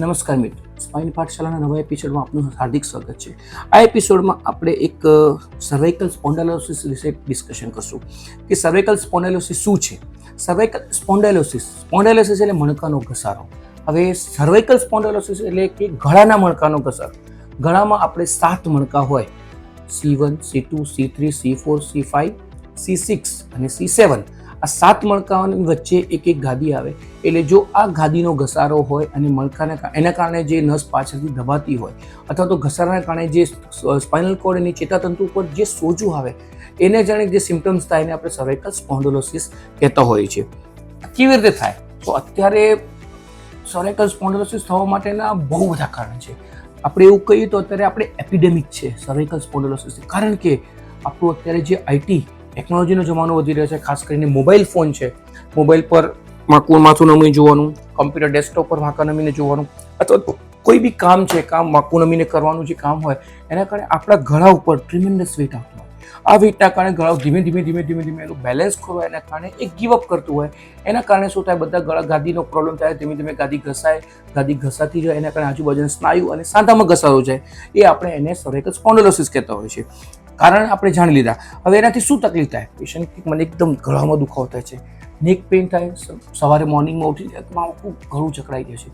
નમસ્કાર મિત્રો, સ્પાઇન પાઠશાલાના નવા એપિસોડમાં આપનું હાર્દિક સ્વાગત છે. આ એપિસોડમાં આપણે એક સર્વાઇકલ સ્પોન્ડાલોસિસ વિશે ડિસ્કશન કરશું કે સર્વાઇકલ સ્પોન્ડાલોસિસ શું છે. સર્વાઇકલ સ્પોન્ડાલોસિસ એટલે મણકાનો ઘસારો. હવે સર્વાઇકલ સ્પોન્ડાલોસિસ એટલે કે ગળાના મણકાનો ઘસારો. ગળામાં આપણે 7 મણકા હોય, C1, C2, C3, C4, C5, C6 અને C7. આ 7 મણકાઓની વચ્ચે એક ગાદી આવે. એટલે જો આ ગાદીનો ઘસારો હોય અને મણકાના એના કારણે જે નસ પાછળથી દબાતી હોય અથવા તો ઘસારાના કારણે જે સ્પાઇનલ કોર્ડ અને ચેતાતંતુ ઉપર જે સોજું આવે એને જાણે જે સિમ્પટમ્સ થાય એને આપણે સર્વાઇકલ સ્પોન્ડિલોસિસ કહેતા હોઈએ છીએ. કેવી રીતે થાય? તો અત્યારે સર્વાઇકલ સ્પોન્ડિલોસિસ થવા માટેના બહુ બધા કારણ છે. આપણે એવું કહીએ તો અત્યારે આપણે એપિડેમિક છે સર્વાઇકલ સ્પોન્ડિલોસિસ, કારણ કે આપણું અત્યારે જે આઈટી ટેકનોલોજીનો જમાનો વધી રહ્યો છે. ખાસ કરીને મોબાઈલ ફોન છે, મોબાઈલ પર માથું નમીને જોવાનું, કમ્પ્યુટર ડેસ્કટોપ પર માથું નમીને જોવાનું, અથવા કોઈ બી કામ છે, માથું નમીને કરવાનું જે કામ હોય એના કારણે આપણા ગળા ઉપર ટ્રીમેન્ડસ વેઇટ આવતું હોય. આ વેઇટના કારણે ગળા ધીમે ધીમે એનું બેલેન્સ ખોરવાય, એના કારણે એક ગીવઅપ કરતું હોય. એના કારણે શું થાય, બધા ગળા ગાદીનો પ્રોબ્લેમ થાય, ધીમે ધીમે ગાદી ઘસાય, ગાદી ઘસાતી જાય, એના કારણે આજુબાજુના સ્નાયુ અને સાંધામાં ઘસારો જાય. એ આપણે એને સર્વાઇકલ સ્પોન્ડિલોસિસ કહેતા હોઈએ છીએ. કારણ આપણે જાણી લીધા. હવે એનાથી શું તકલીફ થાય? પેશન્ટ મને એકદમ ગળામાં દુખાવો થાય છે, નેક પેઇન થાય, સવારે મોર્નિંગમાં ઉઠી જાય આખું ગળું ચકડાઈ જાય છે.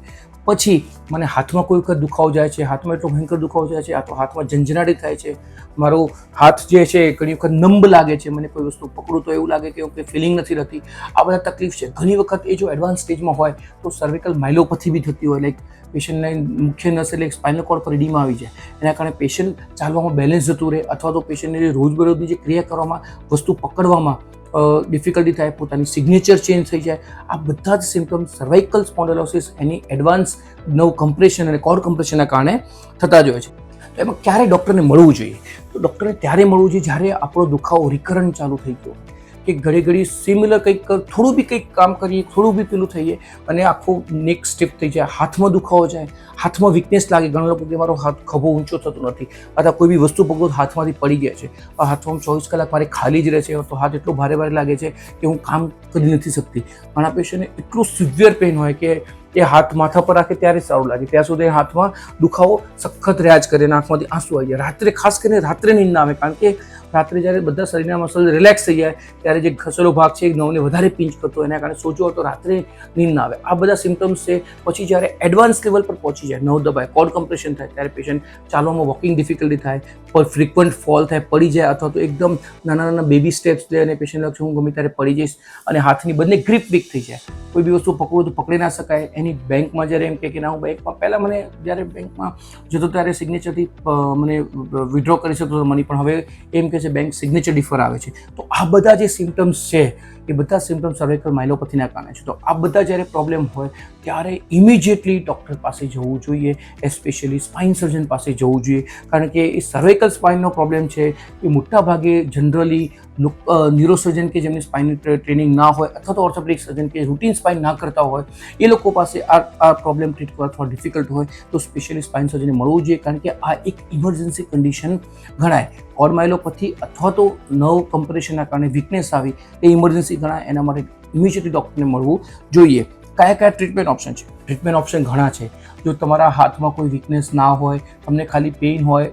પછી મને હાથમાં કોઈ વખત દુખાવો જાય છે, હાથમાં એટલો ભયંકર દુખાવો જાય છે, તો હાથમાં ઝંઝનાટી થાય છે, મારો હાથ જે છે ઘણી વખત નંબ લાગે છે, મને કોઈ વસ્તુ પકડું તો એવું લાગે કે ફિલિંગ નથી રહેતી. આ બધા તકલીફ છે. ઘણી વખત એ જો એડવાન્સ સ્ટેજમાં હોય તો સર્વિકલ માયલોપેથી બી થતી હોય, લાઈક પેશન્ટને મુખ્ય નસ એટલે સ્પાઇનલ કોર્ડ પર એડીમા આવી જાય. એના કારણે પેશન્ટ ચાલવામાં બેલેન્સ જતું રહે, અથવા તો પેશન્ટને રોજબરોજની જે ક્રિયા કરવામાં, વસ્તુ પકડવામાં ડિફિકલ્ટી થાય, પોતાની સિગ્નેચર ચેન્જ થઈ જાય. આ બધા જ સિમ્પટમ્સ સર્વાઇકલ સ્પોન્ડિલોસિસ એની એડવાન્સ નર્વ કમ્પ્રેશન અને કોર્ડ કમ્પ્રેશનના કારણે થતા જ હોય છે. તો એમાં ક્યારે ડૉક્ટરને મળવું જોઈએ? તો ડૉક્ટરને ત્યારે મળવું જોઈએ જ્યારે આપણો દુખાવો રિકરન્ટ ચાલુ થઈ ગયો, કે ઘડી સિમિલર કંઈક થોડું બી કંઈક કામ કરીએ, થોડું બી પેલું થઈએ અને આખું નેક સ્ટીફ થઈ જાય, હાથમાં દુખાવો જાય, હાથમાં વીકનેસ લાગે. ઘણા લોકો કે મારો હાથ ખભો ઊંચો થતો નથી, અથવા કોઈ બી વસ્તુ પકડો હાથમાંથી પડી ગયા છે, હાથમાં 24 કલાક મારે ખાલી જ રહે છે, તો હાથ એટલો ભારે લાગે છે કે હું કામ કરી નથી શકતી. ઘણા પેશન્ટને એટલું સિવિયર પેઇન હોય કે એ હાથ માથા પર રાખે ત્યારે સારું લાગે, ત્યાં સુધી હાથમાં દુખાવો સખત રહ્યા જ કરે, આંખમાંથી આંસુ આવી જાય. રાત્રે ખાસ કરીને રાત્રે નીંદ ના આવે, કારણ કે રાત્રે જ્યારે બધા શરીરના મસલ રિલેક્સ થઈ જાય ત્યારે જે ખસેલો ભાગ છે એ નવને વધારે પિંચ કરતો હોય, એના કારણે સોજો હોય તો રાત્રે નીંદ ના આવે. આ બધા સિમ્ટમ્સ છે. પછી જ્યારે એડવાન્સ લેવલ પર પહોંચી જાય, નવ દબાય, કોર્ડ કમ્પ્રેશન થાય, ત્યારે પેશન્ટ ચાલવામાં વોકિંગ ડિફિકલ્ટી થાય, પર ફ્રિક્વન્ટ ફોલ થાય, પડી જાય, અથવા તો એકદમ નાના બેબી સ્ટેપ્સ લે અને પેશન્ટ લક્ષ હું ગમે ત્યારે પડી જઈશ અને હાથની બંને ગ્રીપ વીક થઈ જાય. કોઈ બી વસ્તુ પકડું તો પકડી ના શકાય. એની બેંકમાં જ્યારે એમ કે ના હું બેંકમાં, પહેલાં મને જ્યારે બેંકમાં જતો ત્યારે સિગ્નેચરથી મને વિડ્રો કરી શકતો હતો મની, પણ હવે એમ કે છે બેંક સિગ્નેચર ડિફર આવે છે. તો આ બધા જે સિમ્ટમ્સ છે એ બધા સિમ્ટમ્સ સર્વાઇકલ માયલોપેથીના કારણે છે. તો આ બધા જ્યારે પ્રોબ્લેમ હોય ત્યારે ઇમિડિયેટલી ડૉક્ટર પાસે જવું જોઈએ, એસ્પેશિયલી સ્પાઇન સર્જન પાસે જવું જોઈએ, કારણ કે એ સર્વાઇકલ સ્પાઇનનો પ્રોબ્લેમ છે એ મોટા ભાગે જનરલી ન્યુરોસર્જન કે જેમની સ્પાઇન ટ્રેનિંગ ના હોય, અથવા તો ઓર્થોપેડિક સર્જન કે રૂટીન સ્પાઇન ના કરતા હોય, એ લોકો પાસે આ પ્રોબ્લેમ ટ્રીટ કરવા થોડા ડિફિકલ્ટ હોય તો સ્પેશિયલી સ્પાઇન સર્જનને મળવું જોઈએ, કારણ કે આ એક ઇમરજન્સી કન્ડિશન ગણાય. કોર્ડ માયલોપેથી અથવા તો નર્વ કમ્પ્રેશનના કારણે વીકનેસ આવી એ ઇમરજન્સી ગણાય. એના માટે ઇમિડિયેટલી ડૉક્ટરને મળવું જોઈએ. કયા ટ્રીટમેન્ટ ઓપ્શન છે? ટ્રીટમેન્ટ ઓપ્શન ઘણા છે. જો તમારા હાથમાં કોઈ વીકનેસ ના હોય, તમને ખાલી પેઇન હોય,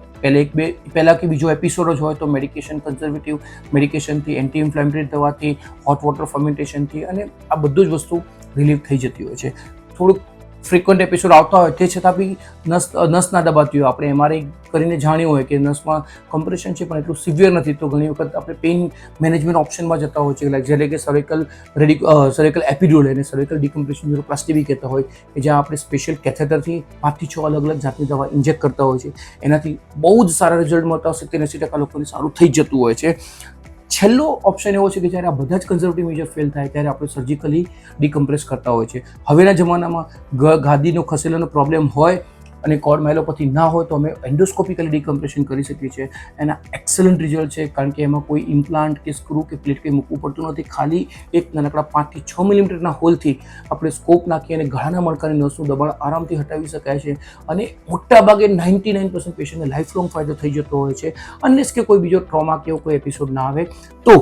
પહેલાં કે બીજો એપિસોડ જ હોય, તો મેડિકેશન, કન્ઝર્વેટિવ મેડિકેશનથી, એન્ટી ઇન્ફ્લેમેટરી દવાથી, હોટ વોટર ફર્મેન્ટેશનથી અને આ બધું જ વસ્તુ રિલીફ થઈ જતી હોય છે. થોડુંક ફ્રિક્વન્ટ એપિસોડ આવતા હોય તે છતાં બી નસ ના દબાતી હોય, આપણે એમઆરઆઈ કરીને જાણ્યું હોય કે નસમાં કમ્પ્રેશન છે પણ એટલું સિવિયર નથી, તો ઘણી વખત આપણે પેઇન મેનેજમેન્ટ ઓપ્શનમાં જતા હોય છે, જેને કે સર્વાઇકલ એપિડ્યુરલ અને સર્વાઇકલ ડિકમ્પ્રેશન ન્યુરોપ્લાસ્ટી બી કહેતા હોય, કે જ્યાં આપણે સ્પેશિયલ કેથેટરથી 5 થી 6 અલગ અલગ જાતની દવા ઇન્જેક્ટ કરતા હોય છે. એનાથી બહુ જ સારા રિઝલ્ટ મળતા હોય, 70-80% લોકોને સારું થઈ જતું હોય છે. છેલ્લો ઓપ્શન એવો છે કે જ્યારે આ બધા જ કન્ઝર્વેટિવ મેજર ફેલ થાય ત્યારે આપણે સર્જિકલી ડિકમ્પ્રેસ કરતા હોય છે. હવેના જમાનામાં ગાદીનો ખસેલાનો પ્રોબ્લેમ હોય અને કોર્ડ માયલોપેથી ના હોય તો અમે એન્ડોસ્કોપિકલી ડિકમ્પ્રેશન કરી શકીએ છીએ. એના એક્સલન્ટ રિઝલ્ટ છે, કારણ કે એમાં કોઈ ઇમ્પ્લાન્ટ કે સ્ક્રૂ કે પ્લેટ કંઈ મૂકવું પડતું નથી. ખાલી એક નાનકડા 5 થી 6 મિલીમીટરના હોલથી આપણે સ્કોપ નાખી અને ગળાના મણકાની નસનું દબાણ આરામથી હટાવી શકાય છે. અને મોટાભાગે 99% પેશન્ટને લાઈફ લોંગ ફાયદો થઈ જતો હોય છે, અનલેસ કે કોઈ બીજો ટ્રોમા કે કોઈ એપિસોડ ના આવે તો.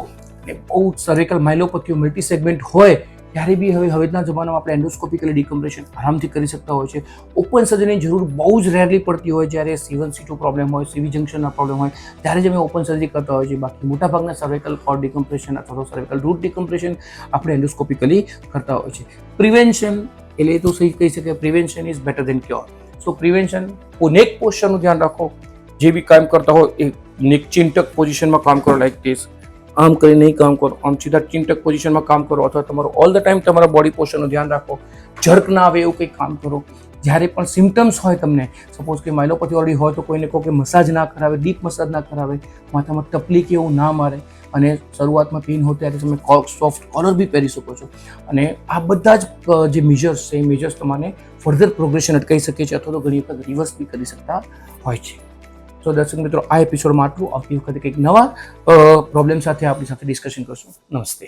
બહુ સર્વાઇકલ માયલોપેથી મલ્ટી સેગમેન્ટ હોય ત્યારે બી હવેના જમાનામાં આપણે એન્ડોસ્કોપિકલી ડિકમ્પ્રેશન આરામથી કરી શકતા હોય છે. ઓપન સર્જરીની જરૂર બહુ જ રેરલી પડતી હોય, જ્યારે C1 C2 પ્રોબ્લેમ હોય, CV જંક્શનના પ્રોબ્લેમ હોય ત્યારે જ અમે ઓપન સર્જરી કરતા હોય છે. બાકી મોટાભાગના સર્વાઇકલ કોર્ડ ડિકમ્પ્રેશન અથવા તો સર્વાઇકલ રૂટ ડિકમ્પ્રેશન આપણે એન્ડોસ્કોપિકલી કરતા હોય છે. પ્રિવેન્શન એટલે તો સહી કહી શકાય, prevention is better than cure. So prevention, neck પોસ્ચરનું ધ્યાન રાખો. જે બી કામ કરતા હોય એ નેક ચિંતક પોઝિશનમાં કામ કરો, લાઈક ધીસ. આમ કરી નહીં કામ કરો, આમ સીધા ચિંતક પોઝિશનમાં કામ કરો, અથવા તમારું ઓલ ધ ટાઈમ તમારા બોડી પોસ્ચરનું ધ્યાન રાખો. જર્ક ના આવે એવું કંઈક કામ કરો. જ્યારે પણ સિમ્ટમ્સ હોય તમને, સપોઝ કે માયલોપેથી ઓલરેડી હોય તો કોઈને કહો કે મસાજ ના કરાવે, ડીપ મસાજ ના કરાવે, માથામાં ટપલી કે એવું ના મારે, અને શરૂઆતમાં પેઇન હોય ત્યારે તમે સોફ્ટ કોલર બી પહેરી શકો છો. અને આ બધા જ જે મેજર્સ છે એ મેજર્સ તમારે ફર્ધર પ્રોગ્રેશન અટકાવી શકે છે, અથવા તો ઘણી વખત રિવર્સ બી કરી શકતા હોય છે. તો દર્શક મિત્રો, આ એપિસોડમાં આટલું. આવતી વખતે કંઈક નવા પ્રોબ્લેમ સાથે આપણી સાથે ડિસ્કશન કરશું. નમસ્તે.